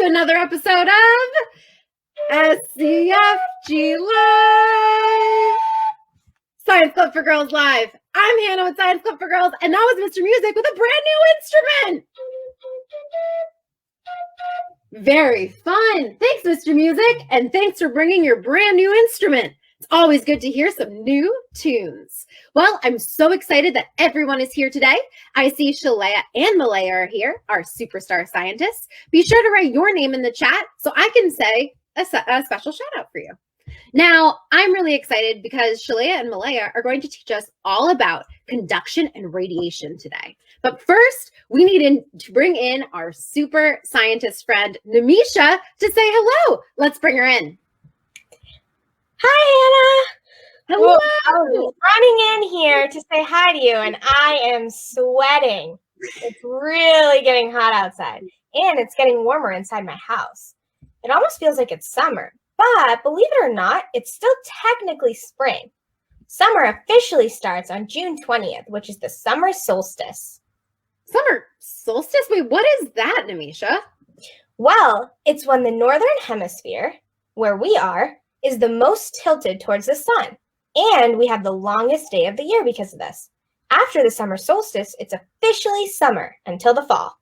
to another episode of SCFGLive, Science Club for Girls Live. I'm Hannah with Science Club for Girls, and that was Mr. Music with a brand new instrument. Very fun. Thanks, Mr. Music, and thanks for bringing your brand new instrument. It's always good to hear some new tunes. Well, I'm so excited that everyone is here today. I see Shalaya and Malaya are here, our superstar scientists. Be sure to write your name in the chat so I can say a special shout out for you. Now, I'm really excited because Shalaya and Malaya are going to teach us all about conduction and radiation today. But first, we need to bring in our super scientist friend, Namisha, to say hello. Let's bring her in. Hi, Hannah. Hello. Well, I was running in here to say hi to you, and I am sweating. It's really getting hot outside, and it's getting warmer inside my house. It almost feels like it's summer, but believe it or not, it's still technically spring. Summer officially starts on June 20th, which is the summer solstice. Summer solstice? Wait, what is that, Namisha? Well, it's when the northern hemisphere, where we are, is the most tilted towards the sun, and we have the longest day of the year because of this. After the summer solstice, it's officially summer until the fall.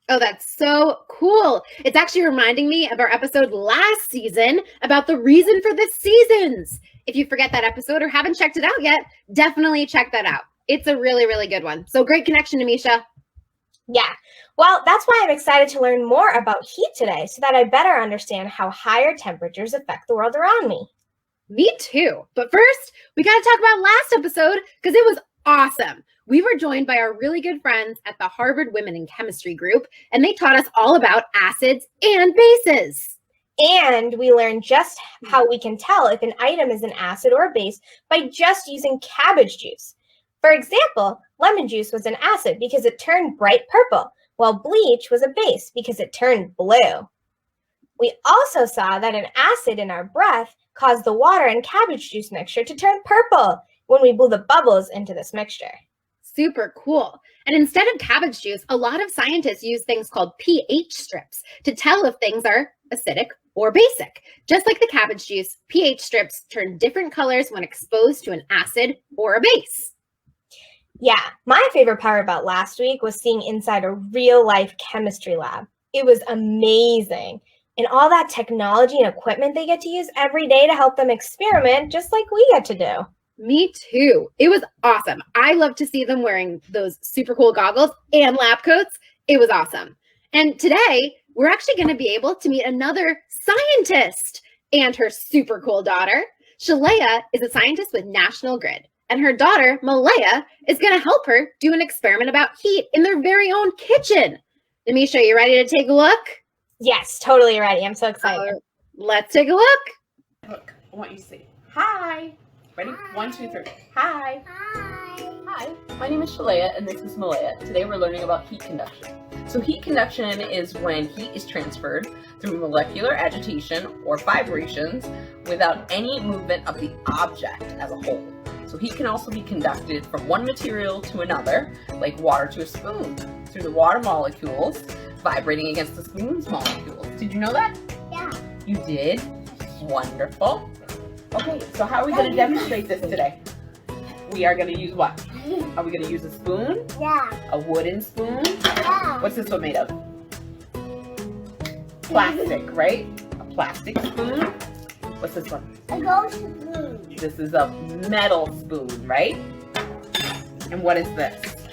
Oh, that's so cool. It's actually reminding me of our episode last season about the reason for the seasons. If you forget that episode or haven't checked it out yet, definitely check that out. It's a really, really good one. So great connection, Namisha. Yeah, well, that's why I'm excited to learn more about heat today so that I better understand how higher temperatures affect the world around me. Me too. But first, we got to talk about last episode because it was awesome. We were joined by our really good friends at the Harvard Women in Chemistry group, and they taught us all about acids and bases. And we learned just how we can tell if an item is an acid or a base by just using cabbage juice. For example, lemon juice was an acid because it turned bright purple, while bleach was a base because it turned blue. We also saw that an acid in our breath caused the water and cabbage juice mixture to turn purple when we blew the bubbles into this mixture. Super cool. And instead of cabbage juice, a lot of scientists use things called pH strips to tell if things are acidic or basic. Just like the cabbage juice, pH strips turn different colors when exposed to an acid or a base. Yeah, my favorite part about last week was seeing inside a real-life chemistry lab. It was amazing. And all that technology and equipment they get to use every day to help them experiment just like we get to do. Me too. It was awesome. I love to see them wearing those super cool goggles and lab coats. It was awesome. And today, we're actually going to be able to meet another scientist and her super cool daughter. Shalaya is a scientist with National Grid. And her daughter, Malaya, is going to help her do an experiment about heat in their very own kitchen. Namisha, you ready to take a look? Yes, totally ready. I'm so excited. Let's take a look. Look, I want you to say, hi. Ready? Hi. 1, 2, 3. Hi. Hi. Hi. My name is Shalaya, and this is Malaya. Today we're learning about heat conduction. So heat conduction is when heat is transferred through molecular agitation or vibrations without any movement of the object as a whole. So heat can also be conducted from one material to another, like water to a spoon, through the water molecules vibrating against the spoon's molecules. Did you know that? Yeah. You did? Wonderful. Okay, so how are we going to demonstrate this today? We are going to use what? Are we going to use a spoon? Yeah. A wooden spoon? Yeah. What's this one made of? Plastic, right? A plastic spoon. What's this one? A ghost spoon. This is a metal spoon, right? And what is this?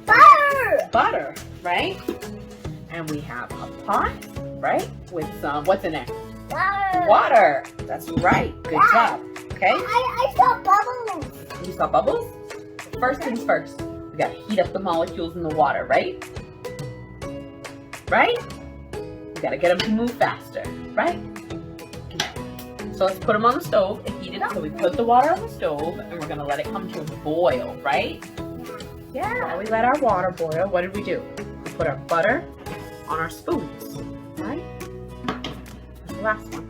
Butter. Butter, right? And we have a pot, right? With some, what's in it? Butter. Water. That's right. Good job. Okay? I saw bubbles. You saw bubbles? First things first. We gotta heat up the molecules in the water, right? Right? We gotta get them to move faster, right? So let's put them on the stove and heat it up. So we put the water on the stove and we're gonna let it come to a boil, right? Yeah, while we let our water boil, what did we do? We put our butter on our spoons, right? That's the last one,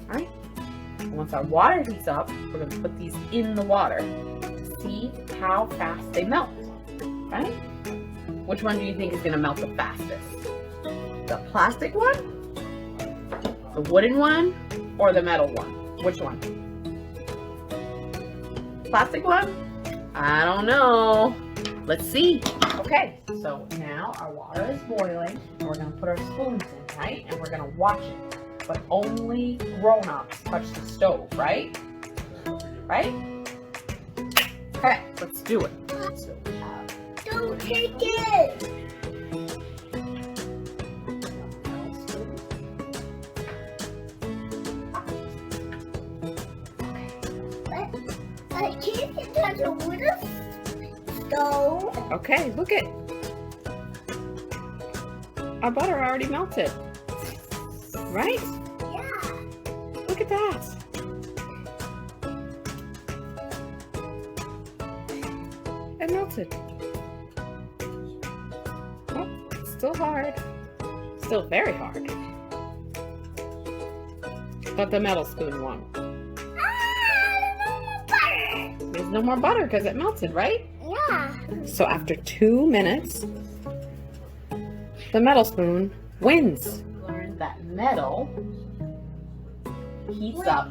right? And once our water heats up, we're gonna put these in the water to see how fast they melt, right? Which one do you think is gonna melt the fastest? The plastic one, the wooden one, or the metal one? Which one? Plastic one? I don't know. Let's see. Okay, so now our water is boiling, and we're gonna put our spoons in, right? And we're gonna watch it. But only grown-ups touch the stove, right? Right? Okay, let's do it. So we have Don't take it. I can't touch a wooden stove. Okay, look it. Our butter already melted. Right? Yeah. Look at that. It melted. Oh, it's still hard. Still very hard. But the metal spoon won. There's no more butter because it melted, right? Yeah. So after 2 minutes, the metal spoon wins. Learned that metal heats up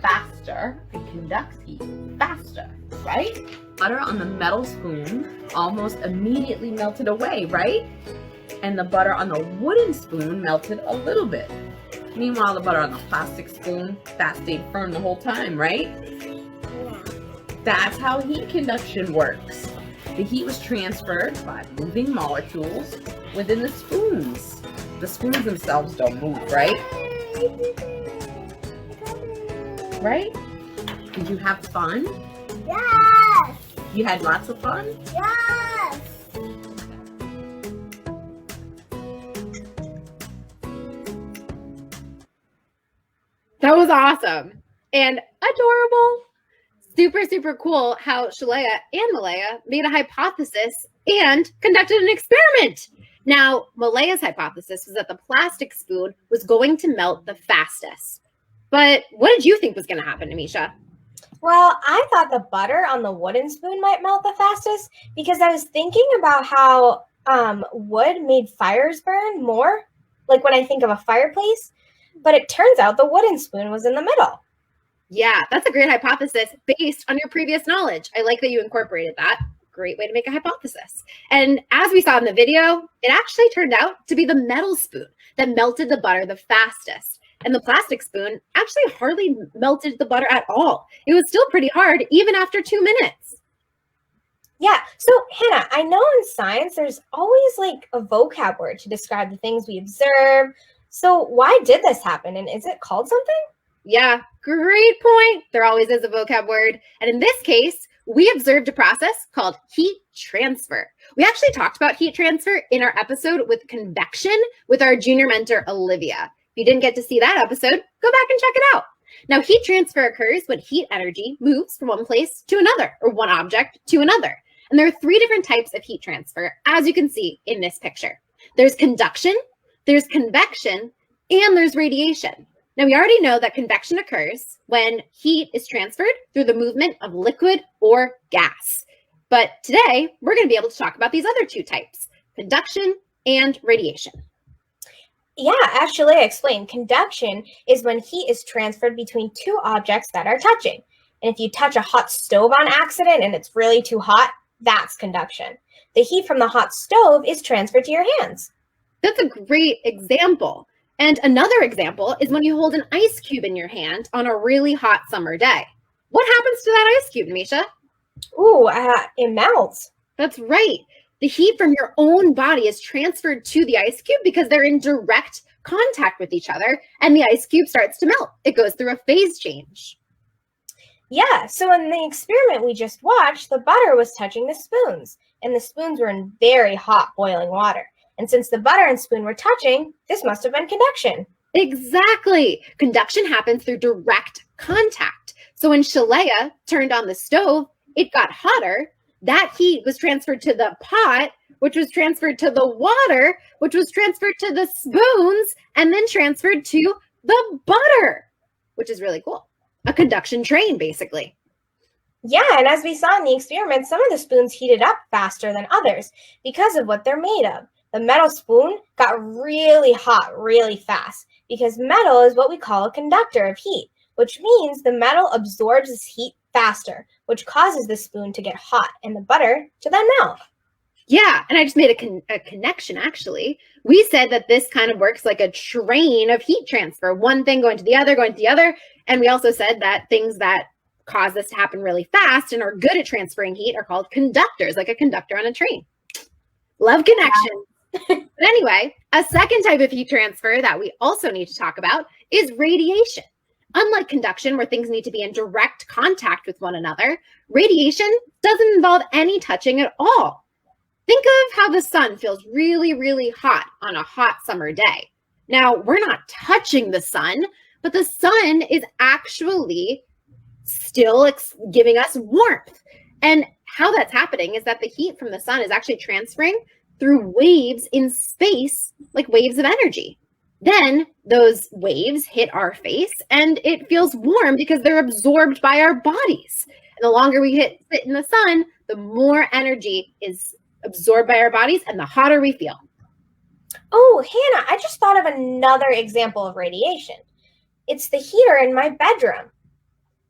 faster and conducts heat faster, right? Butter on the metal spoon almost immediately melted away, right? And the butter on the wooden spoon melted a little bit. Meanwhile, the butter on the plastic spoon, that stayed firm the whole time, right? That's how heat conduction works. The heat was transferred by moving molecules within the spoons. The spoons themselves don't move, right? Right? Did you have fun? Yes. You had lots of fun? Yes. That was awesome and adorable. Super, super cool how Shalaya and Malaya made a hypothesis and conducted an experiment. Now, Malaya's hypothesis was that the plastic spoon was going to melt the fastest. But what did you think was going to happen, Amisha? Well, I thought the butter on the wooden spoon might melt the fastest because I was thinking about how wood made fires burn more, like when I think of a fireplace. But it turns out the wooden spoon was in the middle. Yeah, that's a great hypothesis based on your previous knowledge. I like that you incorporated that. Great way to make a hypothesis. And as we saw in the video, it actually turned out to be the metal spoon that melted the butter the fastest. And the plastic spoon actually hardly melted the butter at all. It was still pretty hard even after 2 minutes. Yeah, so Hannah, I know in science there's always like a vocab word to describe the things we observe. So why did this happen? And is it called something? Yeah, great point. There always is a vocab word. And in this case, we observed a process called heat transfer. We actually talked about heat transfer in our episode with convection with our junior mentor, Olivia. If you didn't get to see that episode, go back and check it out. Now, heat transfer occurs when heat energy moves from one place to another, or one object to another. And there are 3 different types of heat transfer, as you can see in this picture. There's conduction, there's convection, and there's radiation. Now, we already know that convection occurs when heat is transferred through the movement of liquid or gas. But today, we're going to be able to talk about these other 2 types, conduction and radiation. Yeah, as Shalaya explained, conduction is when heat is transferred between 2 objects that are touching. And if you touch a hot stove on accident and it's really too hot, that's conduction. The heat from the hot stove is transferred to your hands. That's a great example. And another example is when you hold an ice cube in your hand on a really hot summer day. What happens to that ice cube, Misha? Ooh, it melts. That's right. The heat from your own body is transferred to the ice cube because they're in direct contact with each other, and the ice cube starts to melt. It goes through a phase change. Yeah, so in the experiment we just watched, the butter was touching the spoons, and the spoons were in very hot boiling water. And since the butter and spoon were touching, this must have been conduction. Exactly. Conduction happens through direct contact. So when Shalaya turned on the stove, it got hotter. That heat was transferred to the pot, which was transferred to the water, which was transferred to the spoons, and then transferred to the butter, which is really cool. A conduction train, basically. Yeah, and as we saw in the experiment, some of the spoons heated up faster than others because of what they're made of. The metal spoon got really hot really fast because metal is what we call a conductor of heat, which means the metal absorbs this heat faster, which causes the spoon to get hot and the butter to then melt. Yeah, and I just made a connection, actually. We said that this kind of works like a train of heat transfer, one thing going to the other, going to the other. And we also said that things that cause this to happen really fast and are good at transferring heat are called conductors, like a conductor on a train. Love connections. But anyway, a second type of heat transfer that we also need to talk about is radiation. Unlike conduction, where things need to be in direct contact with one another, radiation doesn't involve any touching at all. Think of how the sun feels really, really hot on a hot summer day. Now, we're not touching the sun, but the sun is actually still giving us warmth. And how that's happening is that the heat from the sun is actually transferring through waves in space, like waves of energy. Then those waves hit our face and it feels warm because they're absorbed by our bodies. And the longer we sit in the sun, the more energy is absorbed by our bodies and the hotter we feel. Oh, Hannah, I just thought of another example of radiation. It's the heater in my bedroom.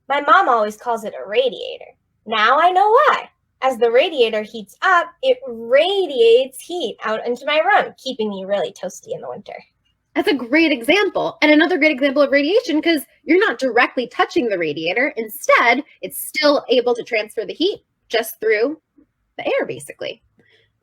My mom always calls it a radiator. Now I know why. As the radiator heats up, it radiates heat out into my room, keeping me really toasty in the winter. That's a great example. And another great example of radiation because you're not directly touching the radiator. Instead, it's still able to transfer the heat just through the air, basically.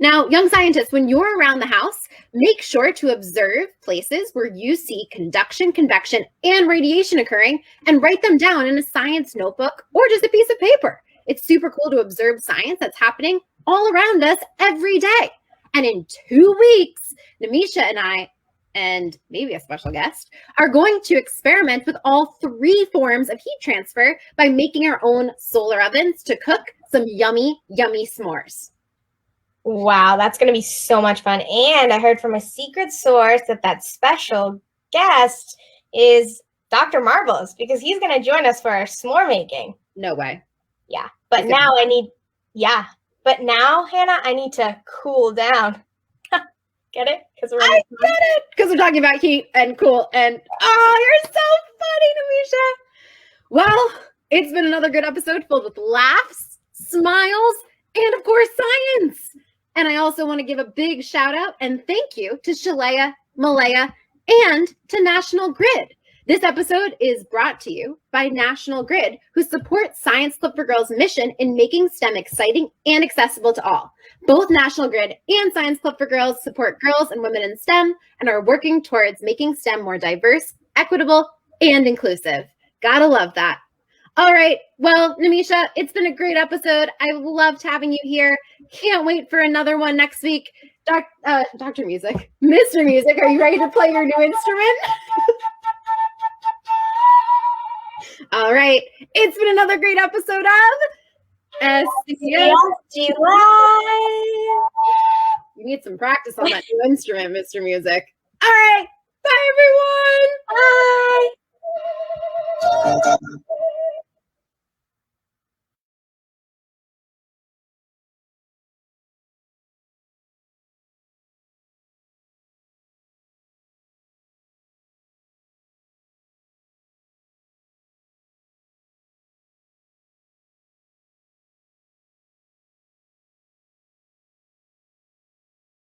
Now, young scientists, when you're around the house, make sure to observe places where you see conduction, convection, and radiation occurring and write them down in a science notebook or just a piece of paper. It's super cool to observe science that's happening all around us every day. And in 2 weeks, Namisha and I, and maybe a special guest, are going to experiment with all 3 forms of heat transfer by making our own solar ovens to cook some yummy, yummy s'mores. Wow, that's going to be so much fun. And I heard from a secret source that special guest is Dr. Marbles because he's going to join us for our s'more making. No way. Yeah, but now But now, Hannah, I need to cool down. Get it? I get it! Because we're talking about heat and cool and, oh, you're so funny, Namisha. Well, it's been another good episode filled with laughs, smiles, and of course, science. And I also want to give a big shout out and thank you to Shalaya, Malaya, and to National Grid. This episode is brought to you by National Grid, who supports Science Club for Girls' mission in making STEM exciting and accessible to all. Both National Grid and Science Club for Girls support girls and women in STEM and are working towards making STEM more diverse, equitable, and inclusive. Gotta love that. All right. Well, Namisha, it's been a great episode. I loved having you here. Can't wait for another one next week. Dr. Music, Mr. Music, are you ready to play your new instrument? All right. It's been another great episode of SCFGLive. You need some practice on that new instrument, Mr. Music. All right. Bye, everyone. Bye.